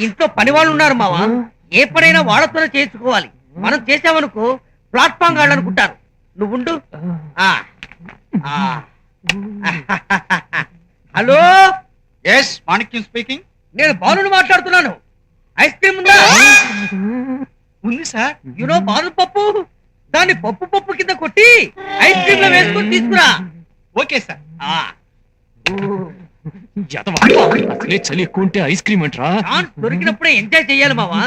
ఇంట్లో పని వాళ్ళు ఉన్నారు మావా, ఏ పనైనా వాళ్ళతోనే చేసుకోవాలి. మనం చేసామనుకో ప్లాట్ఫామ్ గాళ్ళు అనుకుంటారు. నువ్వుండు. హలో, ఎస్ మాణిక్యం స్పీకింగ్. నేను బాలుని మాట్లాడుతున్నాను. ఐస్ క్రీమ్ ఉందా? ఉంది సార్. యునో బాలు పప్పు, దాన్ని పప్పు పప్పు కింద కొట్టి ఐస్ క్రీమ్ లో వేసుకొని తీసుకురా. Okay sir. అసలే చలి ఎక్కువ ఉంటే ఐస్ క్రీమ్ అంటరా? దొరికినప్పుడే ఎంజాయ్ చెయ్యాలి మావా.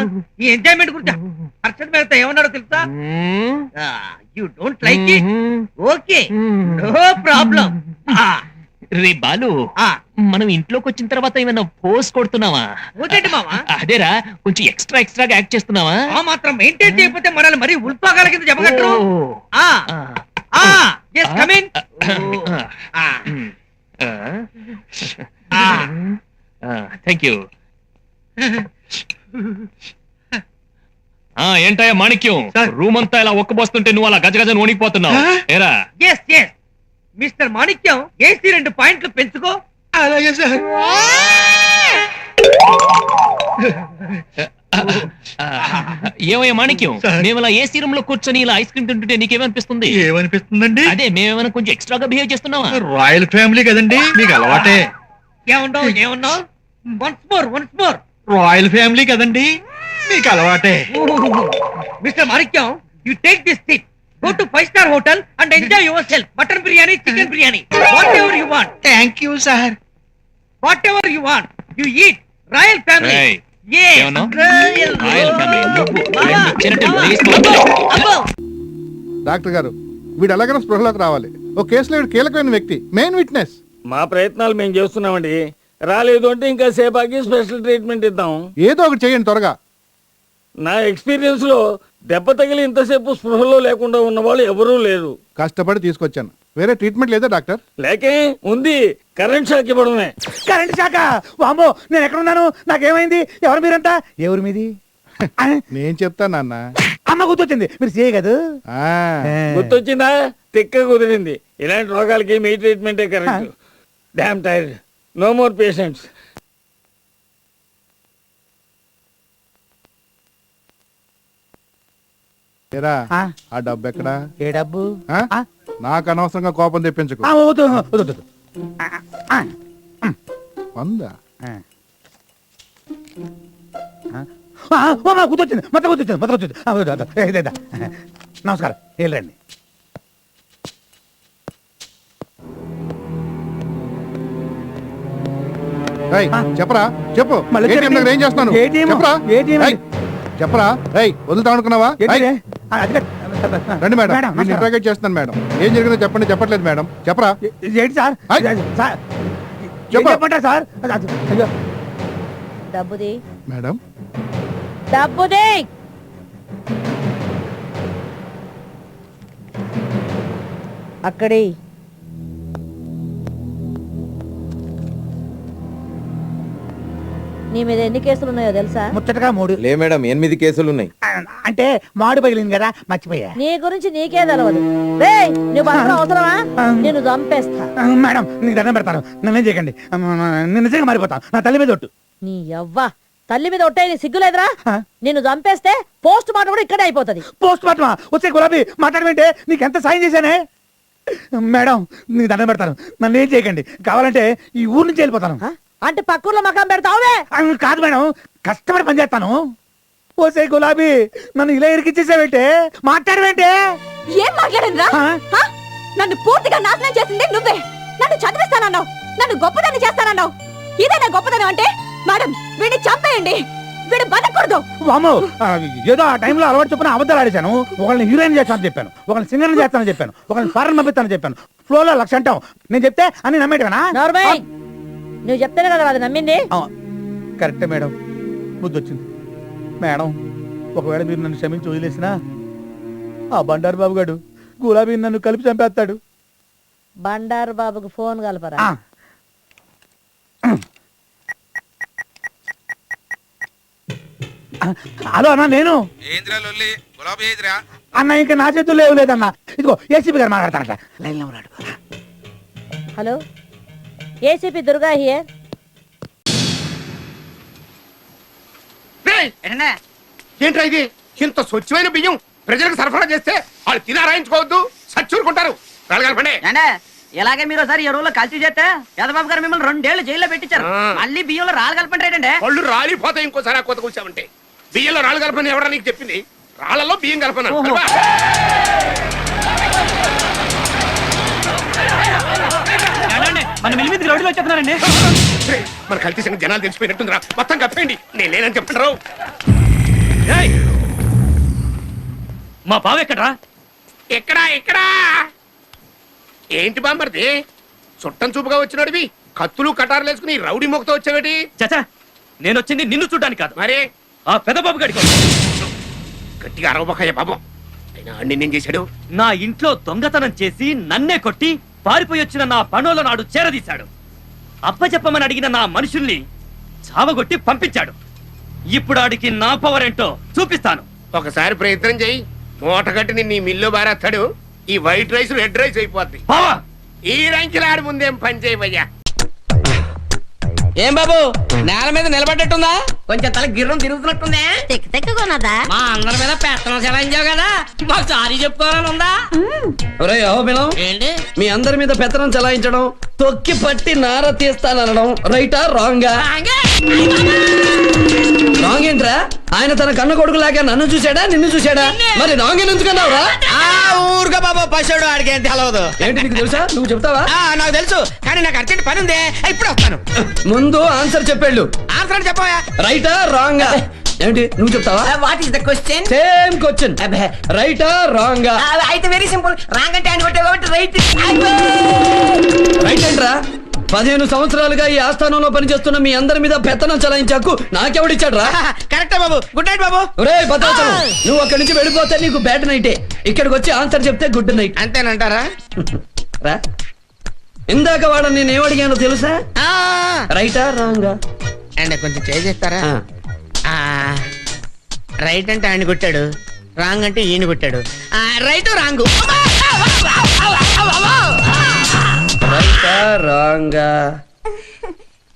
ఈ ఎంజాయ్మెంట్ గురించి పర్సన్ మీద ఏమన్నాడో తెలుసా? You don't like it? Okay, no problem. రే బాలు, మనం ఇంట్లోకి వచ్చిన తర్వాత ఏమైనా పోస్ కొడుతున్నావా? ఓకేంటి మావా? అదేరా, కొంచెం ఎక్స్ట్రాగా యాక్ట్ చేస్తున్నావా? ఆ మాత్రం మెయింటైన్ చేయకపోతే మనల్ని మరీ ఉల్పాగాల కింద చెప్పగట్టరు. Thank you. ఏంటయ్యా మాణిక్యం, రూమ్ అంతా ఇలా ఒక్కబోస్తుంటే నువ్వు అలా గజగజ వణికిపోతున్నావు. ఏరా? మిస్టర్ మాణిక్యం, ఏసీ 2 పాయింట్లు పెంచుకో. అలాగే సార్. ఏమయ్యా మాణిక్యం, మేము ఇలా ఏసీ రూమ్ లో కూర్చొని ఇలా ఐస్ క్రీమ్ తింటుంటే నీకేమనిపిస్తుంది? ఏమనిపిస్తుందండి? అదే, మేమేమైనా కొంచెం ఎక్స్ట్రాగా బిహేవ్ చేస్తున్నావా? రాయల్ ఫ్యామిలీ కదండి, మీకు అలవాటే. ఏమన్నావు? Once more. రాయల్ ఫ్యామిలీ కదండి, మీకు అలవాటే. Mister Manikyam, you take this tip. Go to 5-star hotel and enjoy yourself. Mutton biryani, chicken biryani, whatever you want. Thank you, sir. Whatever you want, you eat. Royal family. Hey. Yes. Royal family. Doctor గారు, వీడు ఎలాగైనా స్పృహలోకి రావాలి. ఓ కేసులో వీడు కీలకమైన వ్యక్తి, main witness. మా ప్రయత్నాలు మేము చేస్తున్నామండి. రాలేదు అంటే ఇంకా సేపాకి స్పెషల్ ట్రీట్మెంట్ ఇద్దాం. ఏదో ఒకటి చేయండి త్వరగా. నా ఎక్స్పీరియన్స్ లో దెబ్బ తగిలి ఇంతసేపు స్పృహలో లేకుండా ఉన్న వాళ్ళు ఎవరూ లేరు. కష్టపడి తీసుకొచ్చాను. వేరే ట్రీట్మెంట్ లేదా డాక్టర్? లేకే ఉంది, కరెంట్ షాక్ ఇవ్వడమే. Current shock? వామ్మో, నేను ఎక్కడున్నాను? నాకేమైంది? ఎవరు మీరంతా? ఎవరు మీది? నేను చెప్తా నాన్న. అమ్మ గుర్తొచ్చింది, మీరు చేయగదు. గుర్తొచ్చిందా? తిక్క కుదిరింది. ఇలాంటి రోగాలకి మీ ట్రీట్మెంటే correct. Damn tired, no more patients. ఆ డబ్బు ఎక్కడా? ఏ డబ్బు? నాకు అనవసరంగా కోపం తెప్పించకు. గుర్తొచ్చింది, మొత్తం గుర్తొచ్చింది. నమస్కారం, వెళ్ళండి. చెప్పరా, చెప్పు. ఏం చేస్తున్నాను చెప్పరా? వదులుతా అనుకున్నావా? రండి మేడం, ఇంట్రాగేట్ చేస్తున్నాను మేడం. ఏం జరిగిందో చెప్పండి. చెప్పట్లేదు మేడం, చెప్పరా? ఏంటి సార్? చెప్పండి సార్. డబ్బుది మేడం, డబ్బుది. అక్కడి నీ మీద ఎన్ని కేసులు ఉన్నాయో తెలుసా? ముచ్చటగా 3. లే మేడం, 8 కేసులు ఉన్నాయి. అంటే మాడు పగిలింది కదా, మర్చిపోయా. నీ గురించి నీకే తెలవదు. నువ్వు మాత్రం అవసరమా? నేను చంపేస్తా. మేడం, నీకు దండం పెడతాను, నన్నేం చేయకండి. నేను నిజంగా మారిపోతాను. నా తల్లి మీద ఒట్టు. నీ యవ్వ తల్లి మీద ఒట్టే నీ సిగ్గులేదురా? నిన్ను చంపేస్తే పోస్ట్ మార్టం కూడా ఇక్కడే అయిపోతుంది. పోస్ట్ మార్టమా? వచ్చే గులాబీ మాట్లాడమంటే నీకు ఎంత సాయం చేశానే. మేడం, నీకు దండం పెడతాను, నన్ను ఏం చేయకండి. కావాలంటే ఈ ఊరు నుంచి వెళ్ళిపోతాను. అంటే పక్కూర్లో మకాం పెడతావులే? కాదు మేడం, కష్టపడి పని చేస్తాను. ఓసే గులాబీ, నన్ను ఇలా ఇరికిచ్చేసావేంటే? మాట్లాడవేంటే? ఏం మాట్లాడిందిరా? నన్ను పూర్తిగా నాశనం చేసింది నువ్వే. నన్ను చదివిస్తానన్నావు, నన్ను గొప్పదాన్ని చేస్తానన్నావు. ఇదేనా గొప్పదనం అంటే? మేడం, వీడిని చంపేయండి, వీడు బతకూడదు. వామ్మో, ఏదో ఆ టైంలో అలవాటు చొప్పున అబద్ధాలు ఆడేశాను. ఒకళ్ళని హీరోయిన్ చేస్తానని చెప్పాను, ఒకళ్ళని సింగర్ చేస్తానని చెప్పాను, ఒకళ్ళని ఫారెన్ పంపిస్తానని చెప్పాను. ఫ్లోలో 1,00,000 అంటాం. నేను చెప్తే అన్ని నమ్మేటవేనా? నువ్వు చెప్తేనే కదా అది నమ్మింది. కరెక్టే మేడం, బుద్ధి వచ్చింది. మేడం, ఒకవేళ మీరు నన్ను క్షమించి వదిలేసినా ఆ బండారు బాబు గారు గులాబీ నన్ను కలిపి చంపేస్తాడు. బండారు బాబుకు ఫోన్ కలపరా? హలో అన్నా, నేను అన్న ఇంకా నా చేతుల్లో లేదన్నా. ఇదిగో ఏసీపీ గారు మాట్లాడతానట. లైన్లో ఉన్నాడు. Hello, ACP Durga here. ఏంట్రా ఇది? ఇంత స్వచ్ఛమైన బియ్యం ప్రజలకు సరఫరా చేస్తే వాళ్ళు తిని ఆరాయించుకోవద్దు, సచ్చూరుకుంటారు. రాలగలపండి. ఇలాగే మీరు ఒకసారి ఎరువులో కల్తీ చేస్తే యదబాబు గారు మిమ్మల్ని 2 ఏళ్ళు జైల్లో పెట్టించారు. మళ్ళీ బియ్యంలో రాళ్ళు కలపండి. పళ్ళు రాలిపోతాయి ఇంకోసారి ఆ కొత్త కూర్చామంటే. బియ్యంలో రాళ్ళు కలపని ఎవరా నీకు చెప్పింది? రాళ్లలో బియ్యం కలపను. మన మిల్ మీద రౌడీలు వచ్చేస్తున్నారండి. మన కల్తీ సంగతి జనాలు తెలిసిపోయినట్టుందిరా. మొత్తం కప్పేయండి. నేను లేనని చెప్పండి. మా బావ ఎక్కడ్రా? ఎక్కడా ఏంటి బామ్మర్ది? చుట్టం చూపుగా వచ్చినాడివి కత్తులు కటారులు వేసుకుని రౌడీ మొక్కతో వచ్చావేటి? చచా, నేను వచ్చింది నిన్ను చూడ్డానికి కాదు, మరి ఆ పెద్ద బాబు గడికి. గట్టిగా అరవబోకయ్య బాబు. అయినా నిన్నేం చేశాడు? నా ఇంట్లో దొంగతనం చేసి నన్నే కొట్టి పారిపోయి వచ్చిన నా పనుల నాడు చేరదీశాడు. అప్పచెప్పమని అడిగిన నా మనుషుల్ని చావగొట్టి పంపించాడు. ఇప్పుడు ఆడికి నా పవర్ ఏంటో చూపిస్తాను. ఒకసారి ప్రయత్నం చెయ్యి. మూట కట్టి నిన్ను ఈ మిల్లు బారేస్తాడు. ఈ వైట్ రైస్ రెడ్ రైస్ అయిపోద్ది. బావా, ఈ రంకిలాడి ముందేం పని చేయవయ్యా. ఏం బాబు, నేల మీద నిలబడ్డట్టుందా? కొంచెం తల గిర్రం తిరుగుతున్నట్టుందే. తెక్కున్నదా? మా అందరి మీద పెత్తనం చెలాయించావు కదా, మాకు సారీ చెప్పుకోవాలని ఉందా? ఏంటి మీ అందరి మీద పెత్తనం చలాయించడం, తొక్కి పట్టి నార తీస్తానడం రైటా రాంగా? రాంగ్ ఏంట్రా? ఆయన తన కన్న కొడుకు లాగా నన్ను చూశాడా నిన్ను చూశాడా? మరి రాంగ్ ఎందుకన్నావురా? ఊరుగా బాబు, పశువుడు ఆడికి ఏం తెలవదు. ఏంటి నీకు తెలుసా? నువ్వు చెప్తావా? నాకు తెలుసు, కానీ నాకు అర్జెంట్ పని ఉంది, ఇప్పుడు వస్తాను. ముందు ఆన్సర్ చెప్పేళ్ళు. ఆన్సర్ చెప్పవా? రైటా రాంగా? ఏంటి నువ్వు చెప్తావా? What is the question? Same question. రైటా రాంగా? అయితే వెరీ సింపుల్. రాంగ్ అంటే ఆయన కొట్టావు కాబట్టి రైట్. రైట్ ఏంట్రా? 15 సంవత్సరాలుగా ఈ ఆస్థానంలో పనిచేస్తున్న మీ అందరి మీద పెత్తనం చలాయించాకు నాకెవడిచ్చాడు రా? కరెక్టే బాబు. గుడ్ నైట్ బాబు. ఒరేయ్ భద్రాచలం, నువ్వు అక్కడి నుంచి వెళ్ళిపోతే నీకు బ్యాడ్ నైటే. ఇక్కడికి వచ్చి ఆన్సర్ చెప్తే గుడ్ నైట్. అంతేనంటారా? రా, ఇందాక వాడు నేను ఏమడిగానో తెలుసా? రైటా రాంగా? అండ్ కొంచెం చేస్తారా? రైట్ అంటే ఆయన కొట్టాడు, రాంగ్ అంటే ఈయన కొట్టాడు. Right wrong. రైటా రాంగా?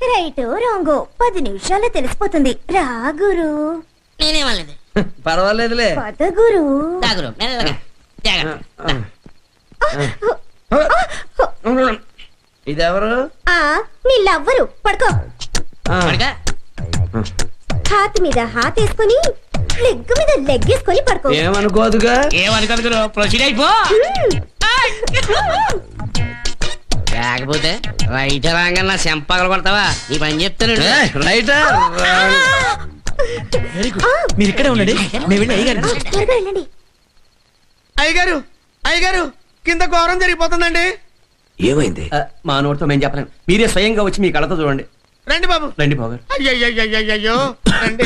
రైట్ రాంగో 10 నిమిషాల్లో తెలిసిపోతుంది. రా గురు. నేనేమలేదు. పర్వాలేదులే. పద గురు. ఇదెవరు? నీ లవ్వరు. పడుకో. హాత్ మీద హాత్ వేసుకొని లెగ్ మీద లెగ్ వేసుకొని పడుకో. ఏమనుకోదుగా? ఏమనుకోదు. ప్రొసీడ్ అయిపో. లేకపోతే రైట్ రాంగ్ అన్న చెంపగలు కొడతావా? ఈ పని చెప్తాను. రైటా? మీరు ఇక్కడే ఉండండి, మేము వెళ్ళి అయ్యగారు. త్వరగా వెళ్ళండి. అయ్యగారు కింద ఘోరం జరిగిపోతుందండి. ఏమైంది? మా నోటితో మేము చెప్పలేము, మీరే స్వయంగా వచ్చి మీ కళ్ళతో చూడండి. రండి బాబు. రండి బాబు. అయ్యయ్యో రండి.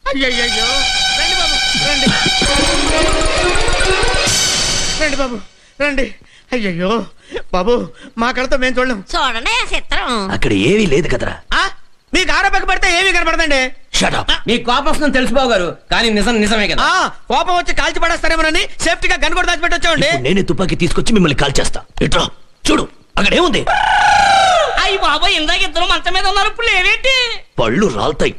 అయ్యయ్యో రండి బాబు. రండి రండి బాబు. రండి. అయ్యయ్యో బాబు, మా కళ్ళతో మేము చూడలేము. చూడండి చిత్రం. అక్కడ ఏమీ లేదు కదరా. మీకు ఆరోపక పడితే ఏమీ కనపడదండి. మీ కోపం వస్తుందని తెలుసు బాబు గారు, కానీ నిజమే కదా. కోపం వచ్చి కాల్చి పడేస్తారేమోనని సేఫ్టీగా గన్ కూడా దాచిపెట్టి వచ్చామండి. నేనే తుపాకీ తీసుకొచ్చి మిమ్మల్ని కాల్ చేస్తా. ఇట్రా చూడు, అక్కడ ఏముంది? అయ్యి బాబా, ఇందాక ఇద్దరు మంచం మీద ఉన్నారు, ఇప్పుడు లేవేంటి? పళ్ళు రాలుతాయి.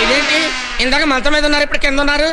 ఇదేంటి? ఇందాక మంచం మీద ఉన్నారు, ఇప్పుడు కింద ఉన్నారు.